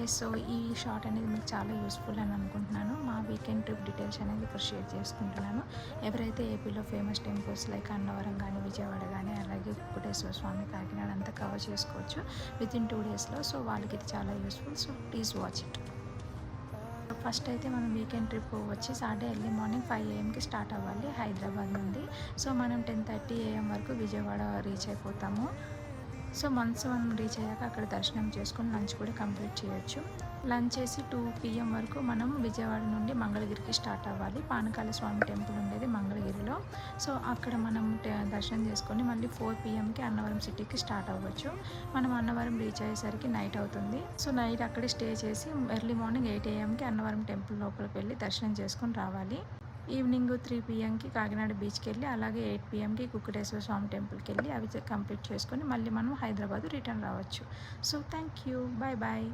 Guys, so ఈ short అనేది మీకు చాలా యూస్ఫుల్ అని అనుకుంటున్నాను. మా వీకెండ్ ట్రిప్ డీటెయిల్స్ అనేది ఇక్కడ షేర్ చేసుకుంటున్నాను. ఎవరైతే ఏపీలో ఫేమస్ టెంపుల్స్ లైక్ అన్నవరం కానీ, విజయవాడ కానీ, అలాగే కుకుటేశ్వర స్వామి, కాకినాడ అంతా కవర్ చేసుకోవచ్చు వితిన్ 2 డేస్లో. సో వాళ్ళకి ఇది చాలా useful. So please watch it. First అయితే మనం వీకెండ్ ట్రిప్ వచ్చి Saturday early morning 5 AM start అవ్వాలి హైదరాబాద్ నుండి. సో మనం 10:30 AM వరకు విజయవాడ రీచ్ అయిపోతాము. సో మనం రీచ్ అయ్యాక అక్కడ దర్శనం చేసుకొని లంచ్ కూడా కంప్లీట్ చేయొచ్చు. లంచ్ చేసి 2 PM వరకు మనం విజయవాడ నుండి మంగళగిరికి స్టార్ట్ అవ్వాలి. పానకాల స్వామి టెంపుల్ ఉండేది మంగళగిరిలో. సో అక్కడ మనం దర్శనం చేసుకొని మళ్ళీ 4 PM అన్నవరం సిటీకి స్టార్ట్ అవ్వచ్చు. మనం అన్నవరం రీచ్ అయ్యేసరికి నైట్ అవుతుంది. సో నైట్ అక్కడే స్టే చేసి early morning 8 AM Annavaram temple లోపలికి వెళ్ళి దర్శనం చేసుకొని రావాలి. ఈవినింగ్ 3 PM కాకినాడ బీచ్కి వెళ్ళి, అలాగే 8 PM కుకుటేశ్వర స్వామి టెంపుల్కి వెళ్ళి అవి కంప్లీట్ చేసుకొని మళ్ళీ మనం హైదరాబాద్ రిటర్న్ రావచ్చు. So thank you, bye bye.